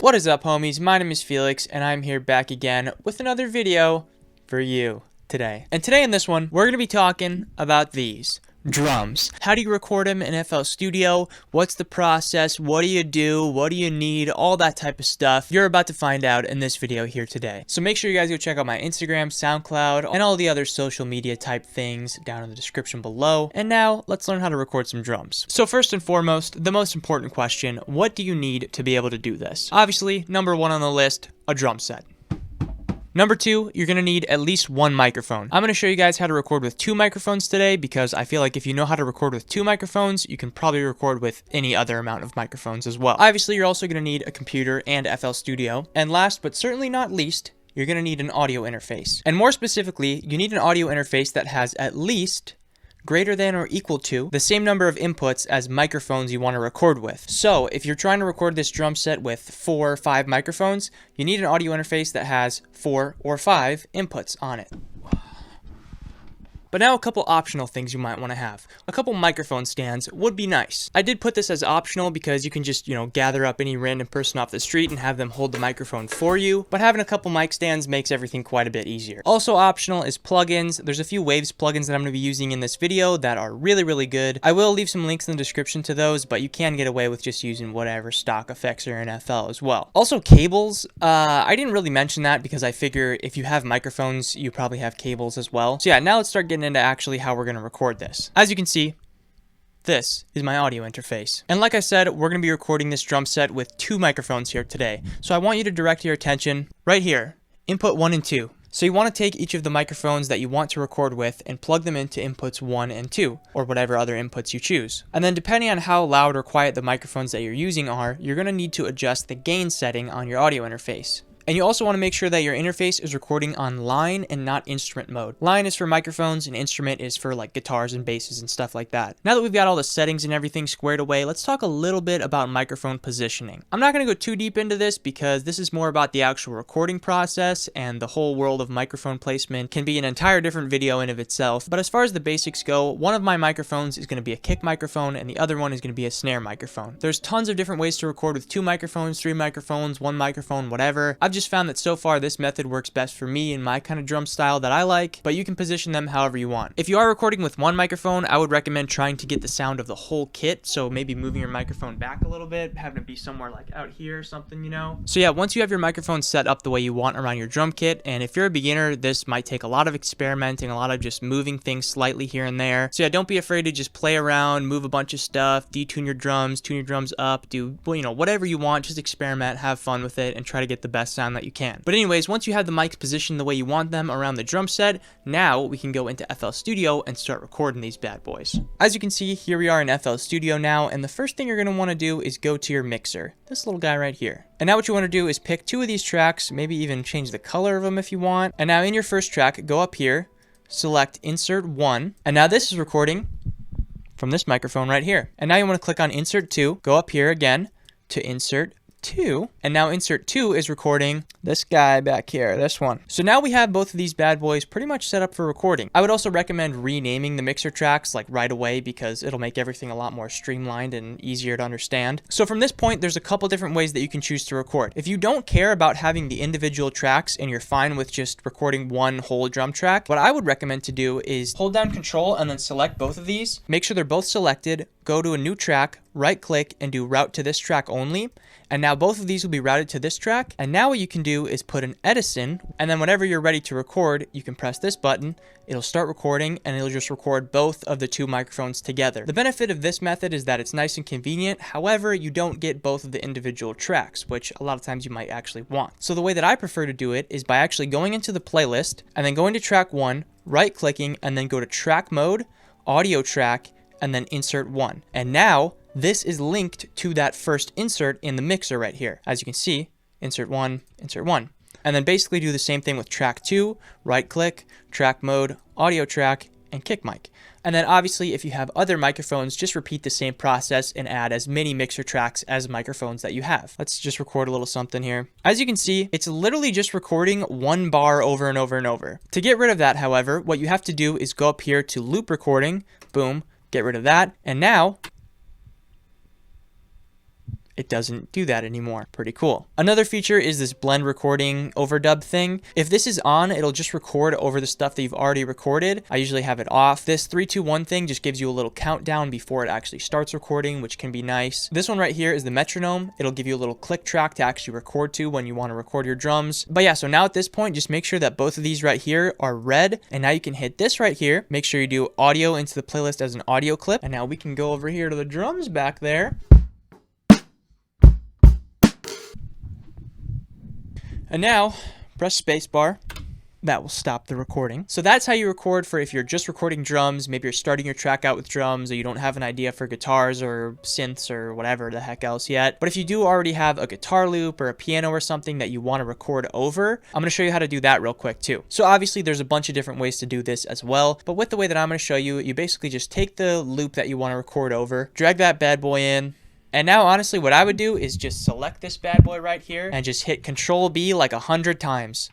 What is up, homies? My name is Felix, and I'm here back again with another video for you today. And today in this one, we're going to be talking about these drums. How do you record them in FL Studio? What's the process? What do you do? What do you need? All that type of stuff you're about to find out in this video here today. So make sure you guys go check out my Instagram, SoundCloud, and all the other social media type things down in the description below. And now let's learn how to record some drums. So first and foremost, the most important question, what do you need to be able to do this? Obviously, number one on the list, a drum set. Number two, you're going to need at least one microphone. I'm going to show you guys how to record with two microphones today because I feel like if you know how to record with two microphones, you can probably record with any other amount of microphones as well. Obviously, you're also going to need a computer and FL Studio. And last but certainly not least, you're going to need an audio interface. And more specifically, you need an audio interface that has at least greater than or equal to the same number of inputs as microphones you want to record with. So if you're trying to record this drum set with 4 or 5 microphones, you need an audio interface that has 4 or 5 inputs on it. But now a couple optional things you might want to have. A couple microphone stands would be nice. I did put this as optional because you can just, gather up any random person off the street and have them hold the microphone for you. But having a couple mic stands makes everything quite a bit easier. Also optional is plugins. There's a few Waves plugins that I'm going to be using in this video that are really, really good. I will leave some links in the description to those, but you can get away with just using whatever stock effects are in FL as well. Also cables. I didn't really mention that because I figure if you have microphones, you probably have cables as well. So yeah, now let's start getting into actually how we're going to record this. As you can see, this is my audio interface. And like I said, we're going to be recording this drum set with 2 microphones here today. So I want you to direct your attention right here, input 1 and 2. So you want to take each of the microphones that you want to record with and plug them into inputs 1 and 2, or whatever other inputs you choose. And then depending on how loud or quiet the microphones that you're using are, you're going to need to adjust the gain setting on your audio interface. And you also want to make sure that your interface is recording on line and not instrument mode. Line is for microphones and instrument is for like guitars and basses and stuff like that. Now that we've got all the settings and everything squared away, let's talk a little bit about microphone positioning. I'm not going to go too deep into this because this is more about the actual recording process, and the whole world of microphone placement can be an entire different video in of itself. But as far as the basics go, one of my microphones is going to be a kick microphone and the other one is going to be a snare microphone. There's tons of different ways to record with 2 microphones, 3 microphones, 1 microphone, whatever. I've just found that so far this method works best for me and my kind of drum style that I like, but you can position them however you want. If you are recording with 1 microphone, I would recommend trying to get the sound of the whole kit, so maybe moving your microphone back a little bit, having it be somewhere like out here or something, So yeah, once you have your microphone set up the way you want around your drum kit, and if you're a beginner, this might take a lot of experimenting, a lot of just moving things slightly here and there. So yeah, don't be afraid to just play around, move a bunch of stuff, detune your drums, tune your drums up, do, whatever you want, just experiment, have fun with it, and try to get the best sound that you can. But anyways, once you have the mics positioned the way you want them around the drum set, now we can go into FL Studio and start recording these bad boys. As you can see, here we are in FL Studio now, and the first thing you're going to want to do is go to your mixer, this little guy right here. And now what you want to do is pick 2 of these tracks, maybe even change the color of them if you want. And now in your first track, go up here, select insert 1, and now this is recording from this microphone right here. And now you want to click on insert 2, go up here again to insert 2, and now insert 2 is recording this guy back here, this one. So now we have both of these bad boys pretty much set up for recording. I would also recommend renaming the mixer tracks like right away because it'll make everything a lot more streamlined and easier to understand. So from this point, there's a couple different ways that you can choose to record. If you don't care about having the individual tracks and you're fine with just recording one whole drum track, what I would recommend to do is hold down Control and then select both of these. Make sure they're both selected, go to a new track, right click and do route to this track only. And now both of these will be routed to this track. And now what you can do is put an Edison, and then whenever you're ready to record, you can press this button, it'll start recording, and it'll just record both of the 2 microphones together. The benefit of this method is that it's nice and convenient. However, you don't get both of the individual tracks, which a lot of times you might actually want. So the way that I prefer to do it is by actually going into the playlist, and then going to track 1, right clicking, and then go to track mode, audio track, and then insert 1. And now this is linked to that first insert in the mixer right here. As you can see, insert 1, insert 1. And then basically do the same thing with track 2, right click, track mode, audio track, and kick mic. And then obviously if you have other microphones, just repeat the same process and add as many mixer tracks as microphones that you have. Let's just record a little something here. As you can see, it's literally just recording 1 bar over and over and over. To get rid of that, however, what you have to do is go up here to loop recording, boom, get rid of that, and now it doesn't do that anymore. Pretty cool. Another feature is this blend recording overdub thing. If this is on, it'll just record over the stuff that you've already recorded. I usually have it off. This 3, 2, 1 thing just gives you a little countdown before it actually starts recording, which can be nice. This one right here is the metronome. It'll give you a little click track to actually record to when you want to record your drums. But yeah, so now at this point, just make sure that both of these right here are red. And now you can hit this right here. Make sure you do audio into the playlist as an audio clip. And now we can go over here to the drums back there. And now press spacebar. That will stop the recording. So that's how you record for if you're just recording drums. Maybe you're starting your track out with drums, or you don't have an idea for guitars or synths or whatever the heck else yet. But if you do already have a guitar loop or a piano or something that you want to record over, I'm going to show you how to do that real quick too. So obviously there's a bunch of different ways to do this as well. But with the way that I'm going to show you, you basically just take the loop that you want to record over, drag that bad boy in. And now, honestly, what I would do is just select this bad boy right here and just hit Control B like 100 times.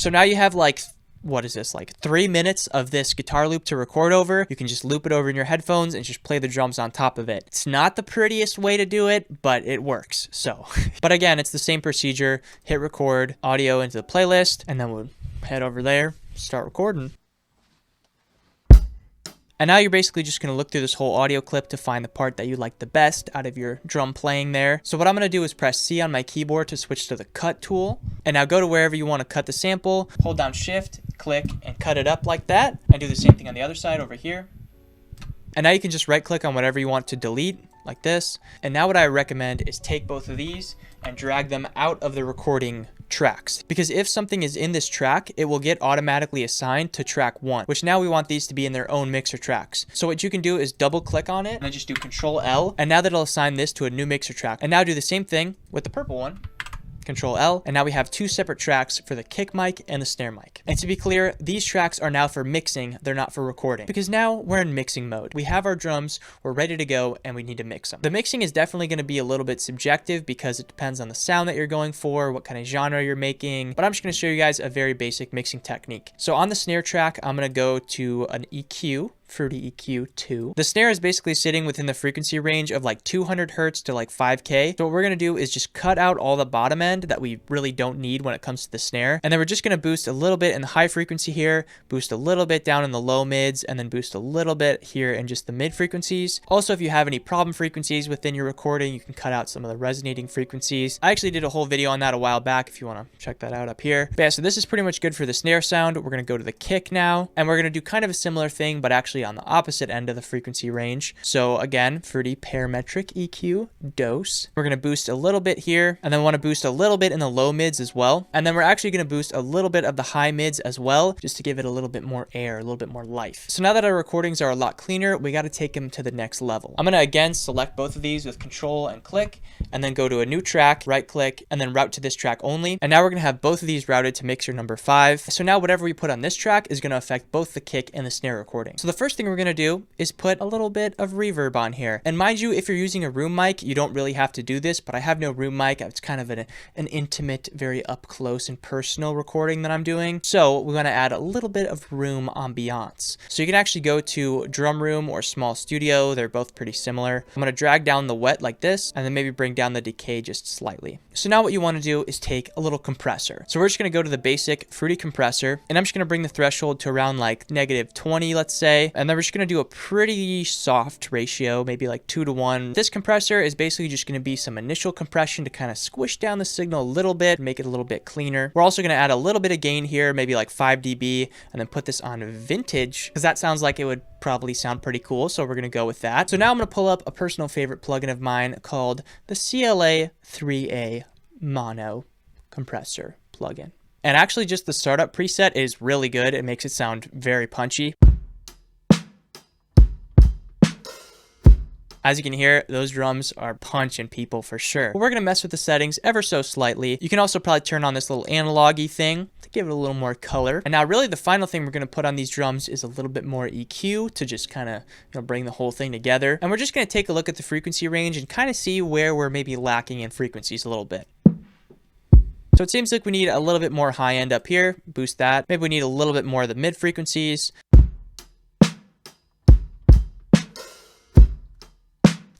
So now you have like, what is this, like 3 minutes of this guitar loop to record over. You can just loop it over in your headphones and just play the drums on top of it. It's not the prettiest way to do it, but it works. So, but again, it's the same procedure. Hit record, audio into the playlist, and then we'll head over there, start recording. And now you're basically just going to look through this whole audio clip to find the part that you like the best out of your drum playing there. So what I'm going to do is press C on my keyboard to switch to the cut tool. And now go to wherever you want to cut the sample, hold down shift, click, and cut it up like that. And do the same thing on the other side over here. And now you can just right click on whatever you want to delete, like this. And now what I recommend is take both of these and drag them out of the recording tracks, because if something is in this track, it will get automatically assigned to track 1, which now we want these to be in their own mixer tracks. So what you can do is double click on it and then just do Control L, and now that'll assign this to a new mixer track. And now do the same thing with the purple one. Control L, and now we have 2 separate tracks for the kick mic and the snare mic. And to be clear, these tracks are now for mixing, they're not for recording, because now we're in mixing mode. We have our drums, we're ready to go, and we need to mix them. The mixing is definitely going to be a little bit subjective because it depends on the sound that you're going for, what kind of genre you're making, but I'm just going to show you guys a very basic mixing technique. So on the snare track, I'm going to go to an EQ, Fruity EQ 2. The snare is basically sitting within the frequency range of like 200 hertz to like 5K. So what we're going to do is just cut out all the bottom end that we really don't need when it comes to the snare. And then we're just going to boost a little bit in the high frequency here, boost a little bit down in the low mids, and then boost a little bit here in just the mid frequencies. Also, if you have any problem frequencies within your recording, you can cut out some of the resonating frequencies. I actually did a whole video on that a while back if you want to check that out up here. But yeah, so this is pretty much good for the snare sound. We're going to go to the kick now, and we're going to do kind of a similar thing, but actually on the opposite end of the frequency range. So again, Fruity parametric EQ, dose. We're going to boost a little bit here, and then want to boost a little bit in the low mids as well. And then we're actually going to boost a little bit of the high mids as well, just to give it a little bit more air, a little bit more life. So now that our recordings are a lot cleaner, we got to take them to the next level. I'm going to again select both of these with Control and click, and then go to a new track, right click, and then route to this track only. And now we're going to have both of these routed to mixer number 5. So now whatever we put on this track is going to affect both the kick and the snare recording. So the first thing we're going to do is put a little bit of reverb on here. And mind you, if you're using a room mic, you don't really have to do this, but I have no room mic. It's kind of an intimate, very up close and personal recording that I'm doing. So we're going to add a little bit of room ambiance. So you can actually go to drum room or small studio. They're both pretty similar. I'm going to drag down the wet like this, and then maybe bring down the decay just slightly. So now what you want to do is take a little compressor. So we're just going to go to the basic Fruity compressor, and I'm just going to bring the threshold to around like -20, let's say. And then we're just going to do a pretty soft ratio, maybe like 2:1. This compressor is basically just going to be some initial compression to kind of squish down the signal a little bit, make it a little bit cleaner. We're also going to add a little bit of gain here, maybe like 5 dB, and then put this on vintage, because that sounds like it would probably sound pretty cool, so we're going to go with that. So now I'm going to pull up a personal favorite plugin of mine called the CLA 3A Mono Compressor plugin. And actually just the startup preset is really good. It makes it sound very punchy. As you can hear, those drums are punching people for sure. But we're going to mess with the settings ever so slightly. You can also probably turn on this little analog-y thing to give it a little more color. And now really the final thing we're going to put on these drums is a little bit more EQ to just kind of bring the whole thing together. And we're just going to take a look at the frequency range and kind of see where we're maybe lacking in frequencies a little bit. So it seems like we need a little bit more high end up here. Boost that. Maybe we need a little bit more of the mid frequencies.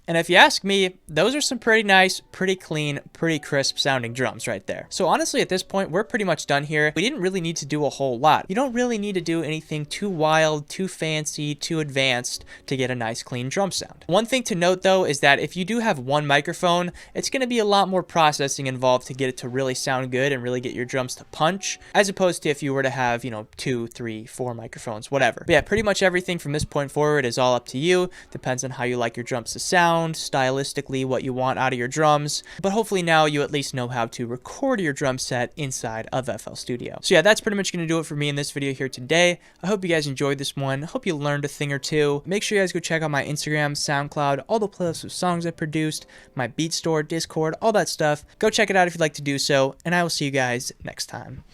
And if you ask me, those are some pretty nice, pretty clean, pretty crisp sounding drums right there. So honestly, at this point, we're pretty much done here. We didn't really need to do a whole lot. You don't really need to do anything too wild, too fancy, too advanced to get a nice clean drum sound. One thing to note though is that if you do have one microphone, it's going to be a lot more processing involved to get it to really sound good and really get your drums to punch, as opposed to if you were to have, 2, 3, 4 microphones, whatever. But yeah, pretty much everything from this point forward is all up to you. Depends on how you like your drums to sound, stylistically, what you want out of your drums. But hopefully now you at least know how to record your drum set inside of FL Studio. So yeah, that's pretty much going to do it for me in this video here today. I hope you guys enjoyed this one. I hope you learned a thing or two. Make sure you guys go check out my Instagram, SoundCloud, all the playlists of songs I produced, my beat store, Discord, all that stuff. Go check it out if you'd like to do so, and I will see you guys next time.